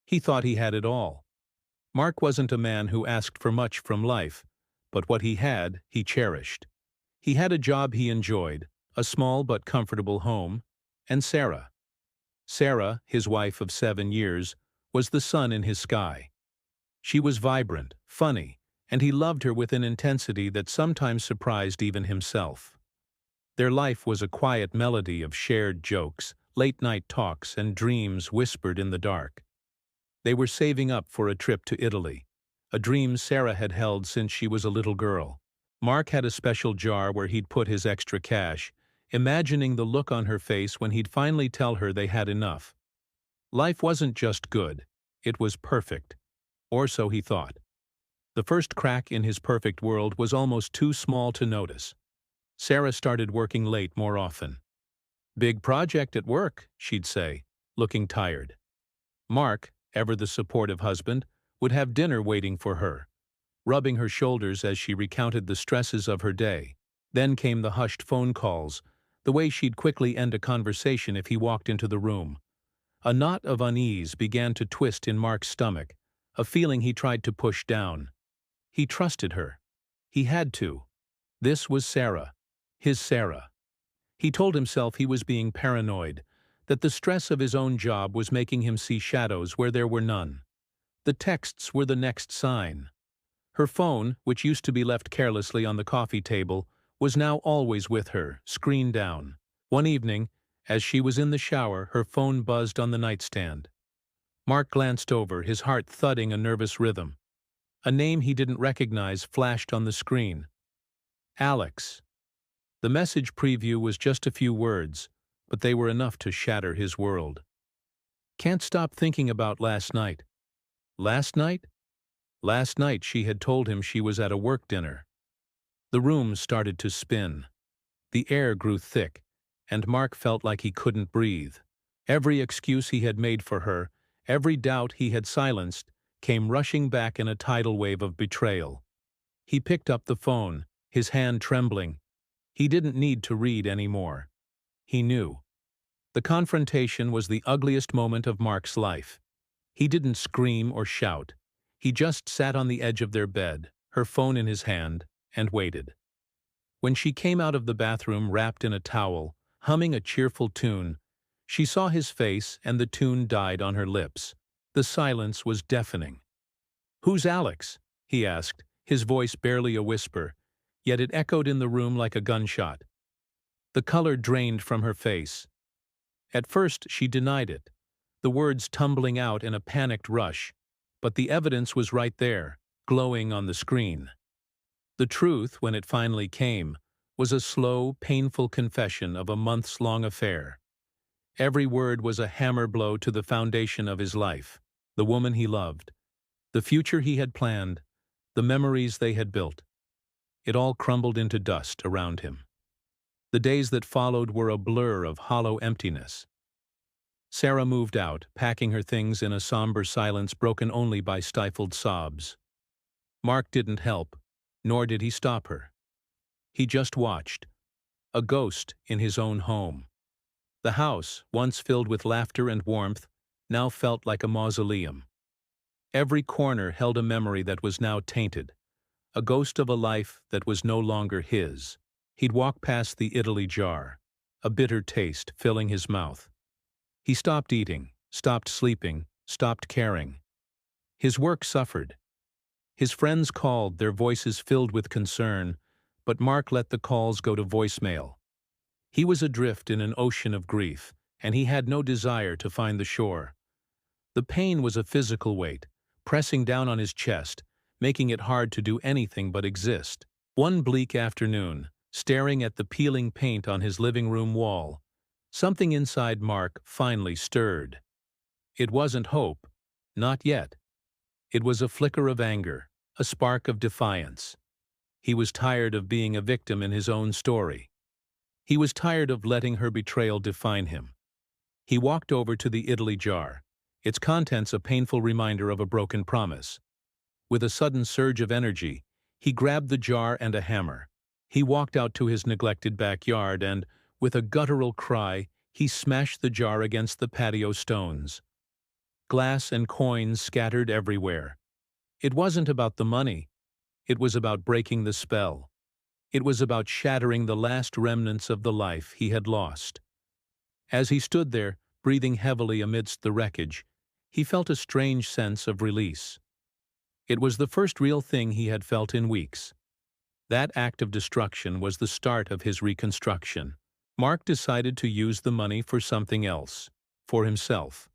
He thought he had it all. Mark wasn't a man who asked for much from life, but what he had, he cherished. He had a job he enjoyed, a small but comfortable home, and Sarah. Sarah, his wife of 7 years, was the sun in his sky. She was vibrant, funny, and he loved her with an intensity that sometimes surprised even himself. Their life was a quiet melody of shared jokes, late-night talks, and dreams whispered in the dark. They were saving up for a trip to Italy, a dream Sarah had held since she was a little girl. Mark had a special jar where he'd put his extra cash, imagining the look on her face when he'd finally tell her they had enough. Life wasn't just good, it was perfect. Or so he thought. The first crack in his perfect world was almost too small to notice. Sarah started working late more often. "Big project at work," she'd say, looking tired. Mark, ever the supportive husband, would have dinner waiting for her, rubbing her shoulders as she recounted the stresses of her day. Then came the hushed phone calls, the way she'd quickly end a conversation if he walked into the room. A knot of unease began to twist in Mark's stomach, a feeling he tried to push down. He trusted her. He had to. This was Sarah. His Sarah. He told himself he was being paranoid, that the stress of his own job was making him see shadows where there were none. The texts were the next sign. Her phone, which used to be left carelessly on the coffee table, was now always with her, screen down. One evening, as she was in the shower, her phone buzzed on the nightstand. Mark glanced over, his heart thudding a nervous rhythm. A name he didn't recognize flashed on the screen. Alex. The message preview was just a few words, but they were enough to shatter his world. "Can't stop thinking about last night." Last night? Last night she had told him she was at a work dinner. The room started to spin. The air grew thick, and Mark felt like he couldn't breathe. Every excuse he had made for her, every doubt he had silenced, came rushing back in a tidal wave of betrayal. He picked up the phone, his hand trembling. He didn't need to read anymore. He knew. The confrontation was the ugliest moment of Mark's life. He didn't scream or shout. He just sat on the edge of their bed, her phone in his hand, and waited. When she came out of the bathroom wrapped in a towel, humming a cheerful tune, she saw his face and the tune died on her lips. The silence was deafening. "Who's Alex?" he asked, his voice barely a whisper, yet it echoed in the room like a gunshot. The color drained from her face. At first she denied it, the words tumbling out in a panicked rush, but the evidence was right there, glowing on the screen. The truth, when it finally came, was a slow, painful confession of a months-long affair. Every word was a hammer blow to the foundation of his life, the woman he loved, the future he had planned, the memories they had built. It all crumbled into dust around him. The days that followed were a blur of hollow emptiness. Sarah moved out, packing her things in a somber silence broken only by stifled sobs. Mark didn't help, nor did he stop her. He just watched, a ghost in his own home. The house, once filled with laughter and warmth, now felt like a mausoleum. Every corner held a memory that was now tainted, a ghost of a life that was no longer his. He'd walk past the Italy jar, a bitter taste filling his mouth. He stopped eating, stopped sleeping, stopped caring. His work suffered. His friends called, their voices filled with concern, but Mark let the calls go to voicemail. He was adrift in an ocean of grief, and he had no desire to find the shore. The pain was a physical weight, pressing down on his chest, making it hard to do anything but exist. One bleak afternoon, staring at the peeling paint on his living room wall, something inside Mark finally stirred. It wasn't hope, not yet. It was a flicker of anger, a spark of defiance. He was tired of being a victim in his own story. He was tired of letting her betrayal define him. He walked over to the Italy jar, its contents a painful reminder of a broken promise. With a sudden surge of energy, he grabbed the jar and a hammer. He walked out to his neglected backyard and, with a guttural cry, he smashed the jar against the patio stones. glass and coins scattered everywhere. It wasn't about the money. It was about breaking the spell. It was about shattering the last remnants of the life he had lost. As he stood there, breathing heavily amidst the wreckage, he felt a strange sense of release. It was the first real thing he had felt in weeks. That act of destruction was the start of his reconstruction. Mark decided to use the money for something else, for himself.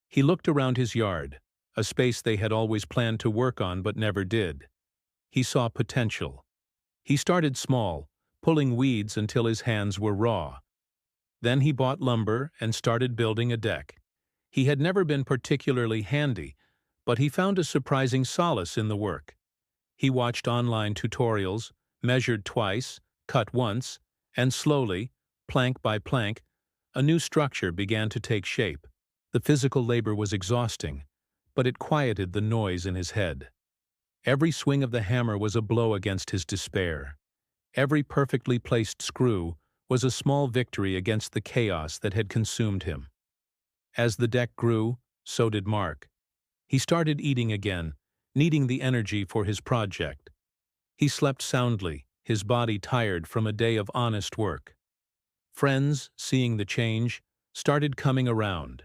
He looked around his yard, a space they had always planned to work on but never did. He saw potential. He started small, pulling weeds until his hands were raw. Then he bought lumber and started building a deck. He had never been particularly handy, but he found a surprising solace in the work. He watched online tutorials, measured twice, cut once, and slowly, plank by plank, a new structure began to take shape. The physical labor was exhausting, but it quieted the noise in his head. Every swing of the hammer was a blow against his despair. Every perfectly placed screw was a small victory against the chaos that had consumed him. As the deck grew, so did Mark. He started eating again, needing the energy for his project. He slept soundly, his body tired from a day of honest work. Friends, seeing the change, started coming around.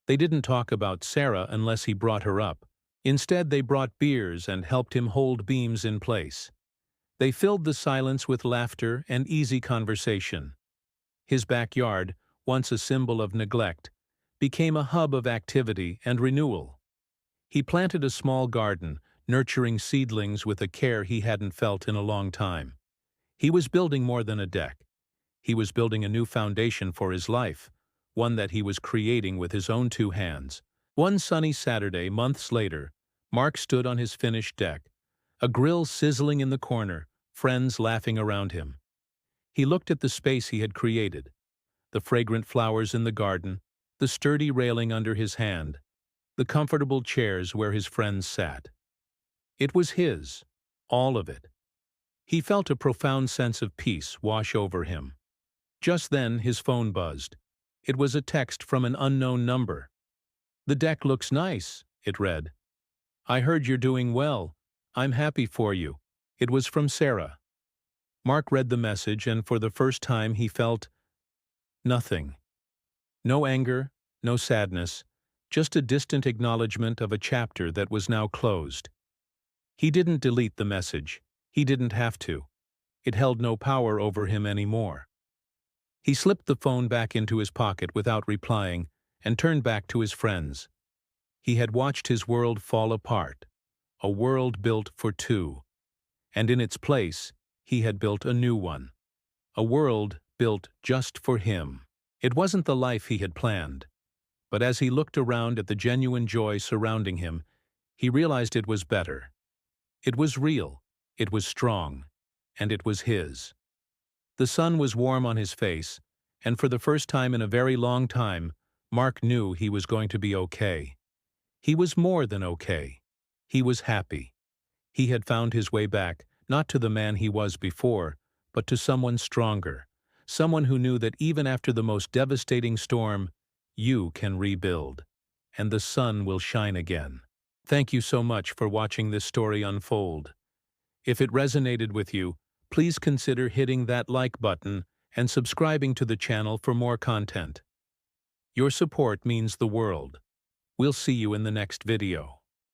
They didn't talk about Sarah unless he brought her up. Instead, they brought beers and helped him hold beams in place. They filled the silence with laughter and easy conversation. His backyard, once a symbol of neglect, became a hub of activity and renewal. He planted a small garden, nurturing seedlings with a care he hadn't felt in a long time. He was building more than a deck. He was building a new foundation for his life, one that he was creating with his own two hands. One sunny Saturday, months later, Mark stood on his finished deck, a grill sizzling in the corner, friends laughing around him. He looked at the space he had created, the fragrant flowers in the garden, the sturdy railing under his hand, the comfortable chairs where his friends sat. It was his, all of it. He felt a profound sense of peace wash over him. Just then, his phone buzzed. It was a text from an unknown number. "The deck looks nice," it read. "I heard you're doing well. I'm happy for you." It was from Sarah. Mark read the message, and for the first time he felt nothing. No anger, no sadness, just a distant acknowledgement of a chapter that was now closed. He didn't delete the message. He didn't have to. It held no power over him anymore. He slipped the phone back into his pocket without replying and turned back to his friends. He had watched his world fall apart, a world built for two. And in its place, he had built a new one. A world built just for him. It wasn't the life he had planned. But as he looked around at the genuine joy surrounding him, he realized it was better. It was real, it was strong, and it was his. The sun was warm on his face, and for the first time in a very long time, Mark knew he was going to be okay. He was more than okay. He was happy. He had found his way back, not to the man he was before, but to someone stronger, someone who knew that even after the most devastating storm, you can rebuild, and the sun will shine again. Thank you so much for watching this story unfold. If it resonated with you, please consider hitting that like button and subscribing to the channel for more content. Your support means the world. We'll see you in the next video.